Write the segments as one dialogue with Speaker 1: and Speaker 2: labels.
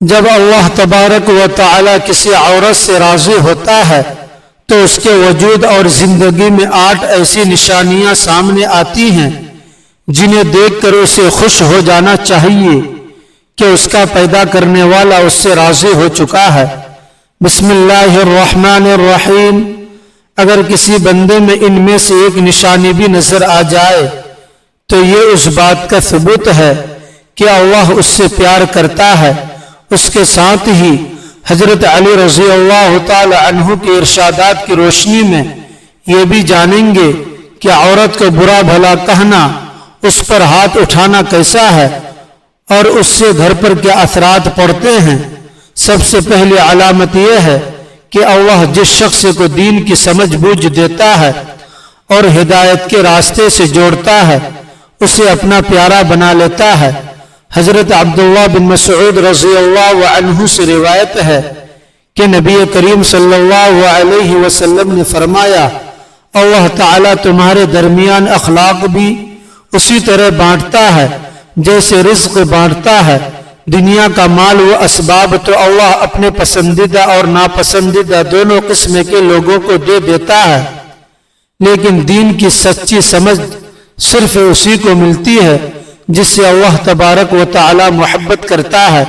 Speaker 1: جب اللہ تبارک و تعالی کسی عورت سے راضی ہوتا ہے تو اس کے وجود اور زندگی میں 8 ایسی نشانیاں سامنے آتی ہیں جنہیں دیکھ کر اسے خوش ہو جانا چاہیے کہ اس کا پیدا کرنے والا اس سے راضی ہو چکا ہے۔ بسم اللہ الرحمن الرحیم۔ اگر کسی بندے میں ان میں سے ایک نشانی بھی نظر آ جائے تو یہ اس بات کا ثبوت ہے کہ اللہ اس سے پیار کرتا ہے۔ اس کے ساتھ ہی حضرت علی رضی اللہ تعالی عنہ کے ارشادات کی روشنی میں یہ بھی جانیں گے کہ عورت کو برا بھلا کہنا، اس پر ہاتھ اٹھانا کیسا ہے اور اس سے گھر پر کیا اثرات پڑتے ہیں۔ سب سے پہلی علامت یہ ہے کہ اللہ جس شخص کو دین کی سمجھ بوجھ دیتا ہے اور ہدایت کے راستے سے جوڑتا ہے اسے اپنا پیارا بنا لیتا ہے۔ حضرت عبداللہ بن مسعود رضی اللہ عنہ سے روایت ہے کہ نبی کریم صلی اللہ علیہ وسلم نے فرمایا، اللہ تعالیٰ تمہارے درمیان اخلاق بھی اسی طرح بانٹتا ہے جیسے رزق بانٹتا ہے۔ دنیا کا مال و اسباب تو اللہ اپنے پسندیدہ اور ناپسندیدہ دونوں قسم کے لوگوں کو دے دیتا ہے، لیکن دین کی سچی سمجھ صرف اسی کو ملتی ہے جس سے اللہ تبارک و تعالی محبت کرتا ہے۔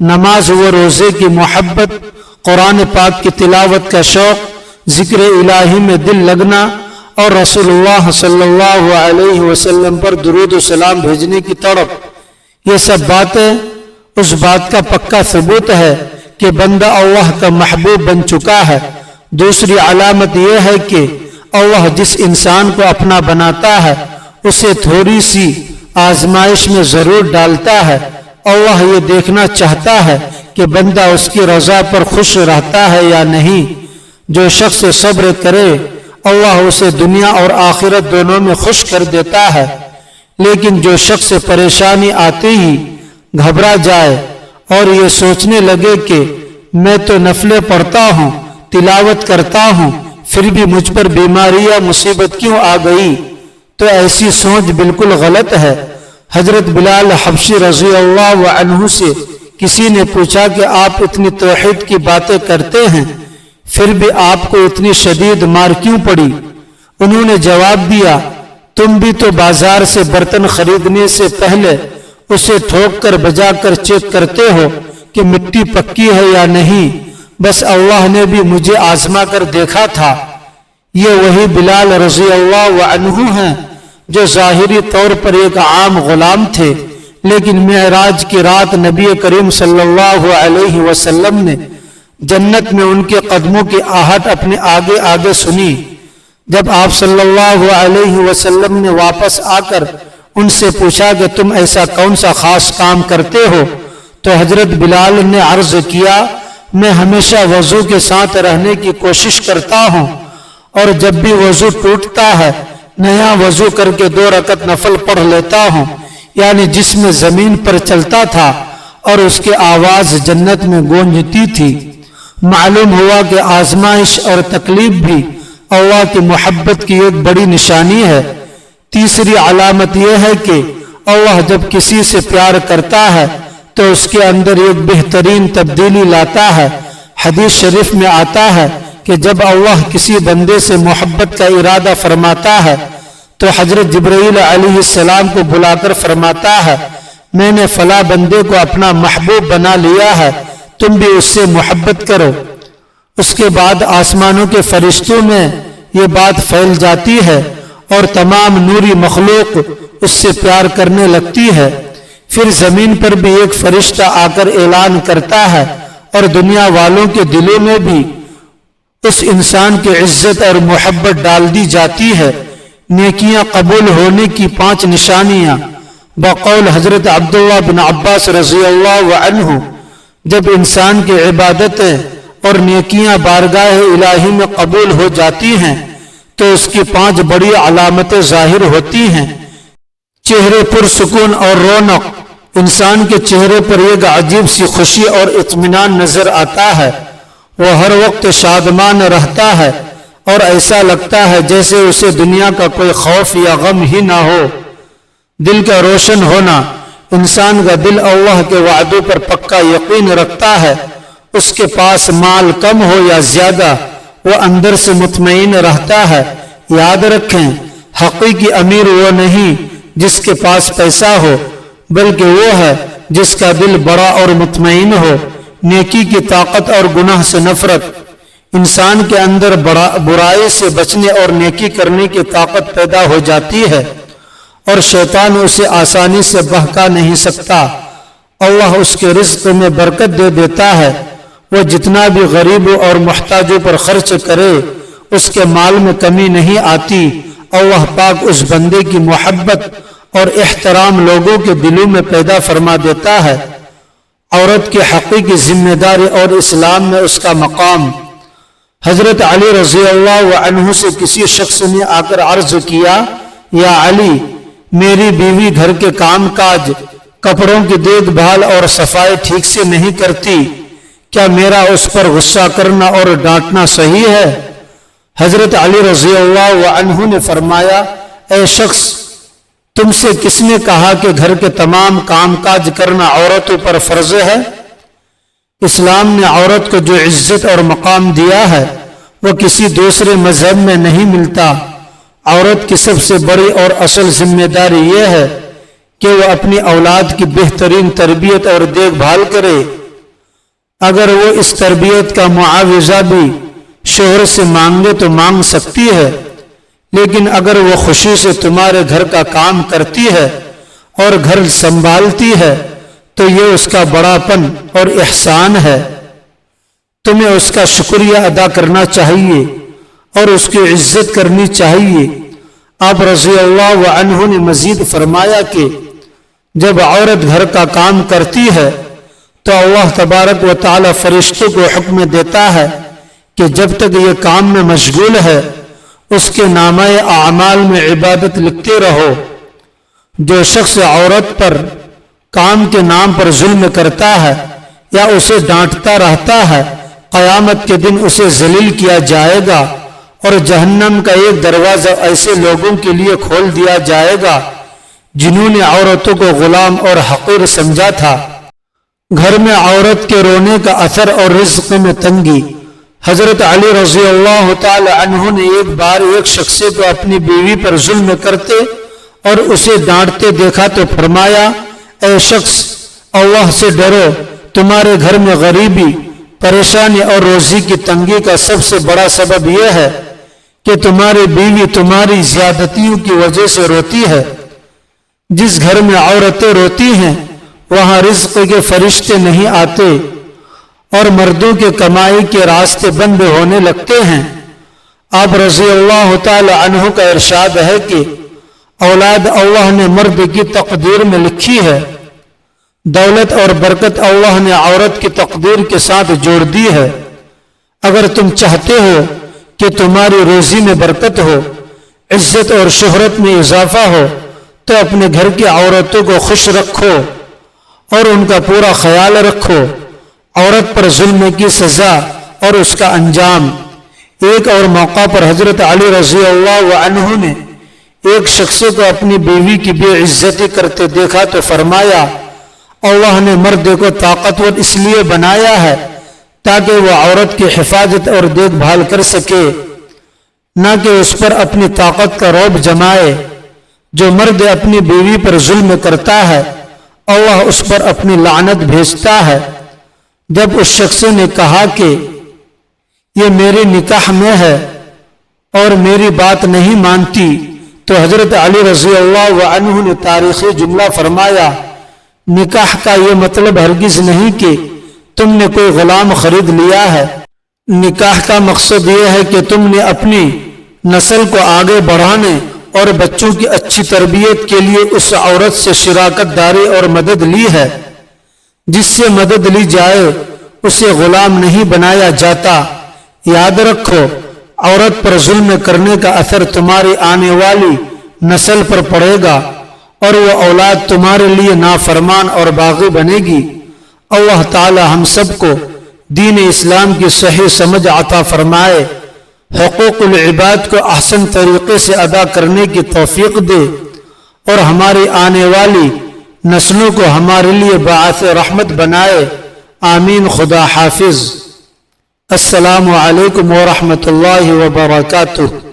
Speaker 1: نماز و روزے کی محبت، قرآن پاک کی تلاوت کا شوق، ذکر الہی میں دل لگنا اور رسول اللہ صلی اللہ علیہ وسلم پر درود و سلام بھیجنے کی تڑپ، یہ سب باتیں اس بات کا پکا ثبوت ہے کہ بندہ اللہ کا محبوب بن چکا ہے۔ دوسری علامت یہ ہے کہ اللہ جس انسان کو اپنا بناتا ہے اسے تھوڑی سی آزمائش میں ضرور ڈالتا ہے۔ اللہ یہ دیکھنا چاہتا ہے کہ بندہ اس کی رضا پر خوش رہتا ہے یا نہیں۔ جو شخص صبر کرے اللہ اسے دنیا اور آخرت دونوں میں خوش کر دیتا ہے، لیکن جو شخص پریشانی آتے ہی گھبرا جائے اور یہ سوچنے لگے کہ میں تو نفلیں پڑھتا ہوں، تلاوت کرتا ہوں، پھر بھی مجھ پر بیماری یا مصیبت کیوں آ گئی، تو ایسی سوچ بالکل غلط ہے۔ حضرت بلال حبشی رضی اللہ عنہ سے کسی نے پوچھا کہ آپ اتنی توحید کی باتیں کرتے ہیں پھر بھی آپ کو اتنی شدید مار کیوں پڑی؟ انہوں نے جواب دیا، تم بھی تو بازار سے برتن خریدنے سے پہلے اسے ٹھوک کر بجا کر چیک کرتے ہو کہ مٹی پکی ہے یا نہیں، بس اللہ نے بھی مجھے آزما کر دیکھا تھا۔ یہ وہی بلال رضی اللہ عنہ ہیں جو ظاہری طور پر ایک عام غلام تھے، لیکن معراج کی رات نبی کریم صلی اللہ علیہ وسلم نے جنت میں ان کے قدموں کی آہٹ اپنے آگے آگے سنی۔ جب آپ صلی اللہ علیہ وسلم نے واپس آ کر ان سے پوچھا کہ تم ایسا کون سا خاص کام کرتے ہو، تو حضرت بلال نے عرض کیا، میں ہمیشہ وضو کے ساتھ رہنے کی کوشش کرتا ہوں اور جب بھی وضو ٹوٹتا ہے نیا وضو کر کے 2 رکعت نفل پڑھ لیتا ہوں، یعنی جسم زمین پر چلتا تھا اور اس کی آواز جنت میں گونجتی تھی۔ معلوم ہوا کہ آزمائش اور تکلیف بھی اللہ کی محبت کی ایک بڑی نشانی ہے۔ تیسری علامت یہ ہے کہ اللہ جب کسی سے پیار کرتا ہے تو اس کے اندر ایک بہترین تبدیلی لاتا ہے۔ حدیث شریف میں آتا ہے کہ جب اللہ کسی بندے سے محبت کا ارادہ فرماتا ہے تو حضرت جبرائیل علیہ السلام کو بلا کر فرماتا ہے، میں نے فلاں بندے کو اپنا محبوب بنا لیا ہے، تم بھی اس سے محبت کرو۔ اس کے بعد آسمانوں کے فرشتوں میں یہ بات پھیل جاتی ہے اور تمام نوری مخلوق اس سے پیار کرنے لگتی ہے۔ پھر زمین پر بھی ایک فرشتہ آ کر اعلان کرتا ہے اور دنیا والوں کے دلوں میں بھی اس انسان کی عزت اور محبت ڈال دی جاتی ہے۔ نیکیاں قبول ہونے کی 5 نشانیاں بقول حضرت عبداللہ بن عباس رضی اللہ عنہ، جب انسان کی عبادتیں اور نیکیاں بارگاہ الہی میں قبول ہو جاتی ہیں تو اس کی 5 بڑی علامتیں ظاہر ہوتی ہیں۔ چہرے پر سکون اور رونق، انسان کے چہرے پر ایک عجیب سی خوشی اور اطمینان نظر آتا ہے، وہ ہر وقت شادمان رہتا ہے اور ایسا لگتا ہے جیسے اسے دنیا کا کوئی خوف یا غم ہی نہ ہو۔ دل کا روشن ہونا، انسان کا دل اللہ کے وعدوں پر پکا یقین رکھتا ہے، اس کے پاس مال کم ہو یا زیادہ وہ اندر سے مطمئن رہتا ہے۔ یاد رکھیں، حقیقی امیر وہ نہیں جس کے پاس پیسہ ہو، بلکہ وہ ہے جس کا دل بڑا اور مطمئن ہو۔ نیکی کی طاقت اور گناہ سے نفرت، انسان کے اندر برائی سے بچنے اور نیکی کرنے کی طاقت پیدا ہو جاتی ہے، اور شیطان اسے آسانی سے بہکا نہیں سکتا۔ اللہ اس کے رزق میں برکت دے دیتا ہے، وہ جتنا بھی غریبوں اور محتاجوں پر خرچ کرے اس کے مال میں کمی نہیں آتی۔ اللہ پاک اس بندے کی محبت اور احترام لوگوں کے دلوں میں پیدا فرما دیتا ہے۔ عورت کی حقیقی ذمہ داری اور اسلام میں اس کا مقام۔ حضرت علی رضی اللہ عنہ سے کسی شخص نے آ کر عرض کیا، یا علی، میری بیوی گھر کے کام کاج، کپڑوں کی دیکھ بھال اور صفائی ٹھیک سے نہیں کرتی، کیا میرا اس پر غصہ کرنا اور ڈانٹنا صحیح ہے؟ حضرت علی رضی اللہ عنہ نے فرمایا، اے شخص، تم سے کس نے کہا کہ گھر کے تمام کام کاج کرنا عورتوں پر فرض ہے؟ اسلام نے عورت کو جو عزت اور مقام دیا ہے وہ کسی دوسرے مذہب میں نہیں ملتا۔ عورت کی سب سے بڑی اور اصل ذمہ داری یہ ہے کہ وہ اپنی اولاد کی بہترین تربیت اور دیکھ بھال کرے۔ اگر وہ اس تربیت کا معاوضہ بھی شوہر سے مانگے تو مانگ سکتی ہے، لیکن اگر وہ خوشی سے تمہارے گھر کا کام کرتی ہے اور گھر سنبھالتی ہے تو یہ اس کا بڑاپن اور احسان ہے۔ تمہیں اس کا شکریہ ادا کرنا چاہیے اور اس کی عزت کرنی چاہیے۔ آپ رضی اللہ عنہ نے مزید فرمایا کہ جب عورت گھر کا کام کرتی ہے تو اللہ تبارک و تعالی فرشتوں کو حکم دیتا ہے کہ جب تک یہ کام میں مشغول ہے اس کے نامہ اعمال میں عبادت لکھتے رہو۔ جو شخص عورت پر کام کے نام پر ظلم کرتا ہے یا اسے ڈانٹتا رہتا ہے، قیامت کے دن اسے ذلیل کیا جائے گا اور جہنم کا ایک دروازہ ایسے لوگوں کے لیے کھول دیا جائے گا جنہوں نے عورتوں کو غلام اور حقیر سمجھا تھا۔ گھر میں عورت کے رونے کا اثر اور رزق میں تنگی۔ حضرت علی رضی اللہ تعالی عنہ نے ایک بار ایک شخص کو اپنی بیوی پر ظلم کرتے اور اسے ڈانٹتے دیکھا تو فرمایا، اے شخص، اللہ سے ڈرو، تمہارے گھر میں غریبی، پریشانی اور روزی کی تنگی کا سب سے بڑا سبب یہ ہے کہ تمہاری بیوی تمہاری زیادتیوں کی وجہ سے روتی ہے۔ جس گھر میں عورتیں روتی ہیں وہاں رزق کے فرشتے نہیں آتے اور مردوں کے کمائی کے راستے بند ہونے لگتے ہیں۔ آپ رضی اللہ تعالی عنہ کا ارشاد ہے کہ اولاد اللہ نے مرد کی تقدیر میں لکھی ہے، دولت اور برکت اللہ نے عورت کی تقدیر کے ساتھ جوڑ دی ہے۔ اگر تم چاہتے ہو کہ تمہاری روزی میں برکت ہو، عزت اور شہرت میں اضافہ ہو، تو اپنے گھر کی عورتوں کو خوش رکھو اور ان کا پورا خیال رکھو۔ عورت پر ظلم کی سزا اور اس کا انجام۔ ایک اور موقع پر حضرت علی رضی اللہ عنہ نے ایک شخص کو اپنی بیوی کی بے عزتی کرتے دیکھا تو فرمایا، اللہ نے مرد کو طاقتور اس لیے بنایا ہے تاکہ وہ عورت کی حفاظت اور دیکھ بھال کر سکے، نہ کہ اس پر اپنی طاقت کا رعب جمائے۔ جو مرد اپنی بیوی پر ظلم کرتا ہے اللہ اس پر اپنی لعنت بھیجتا ہے۔ جب اس شخص نے کہا کہ یہ میرے نکاح میں ہے اور میری بات نہیں مانتی تو حضرت علی رضی اللہ عنہ نے تاریخی جملہ فرمایا، نکاح کا یہ مطلب ہرگز نہیں کہ تم نے کوئی غلام خرید لیا ہے۔ نکاح کا مقصد یہ ہے کہ تم نے اپنی نسل کو آگے بڑھانے اور بچوں کی اچھی تربیت کے لیے اس عورت سے شراکت داری اور مدد لی ہے۔ جس سے مدد لی جائے اسے غلام نہیں بنایا جاتا۔ یاد رکھو، عورت پر ظلم کرنے کا اثر تمہاری آنے والی نسل پر پڑے گا اور وہ اولاد تمہارے لیے نافرمان اور باغی بنے گی۔ اللہ تعالی ہم سب کو دین اسلام کی صحیح سمجھ عطا فرمائے، حقوق العباد کو احسن طریقے سے ادا کرنے کی توفیق دے اور ہماری آنے والی نسلوں کو ہمارے لیے باعث رحمت بنائے، آمین۔ خدا حافظ۔ السلام علیکم ورحمۃ اللہ وبرکاتہ۔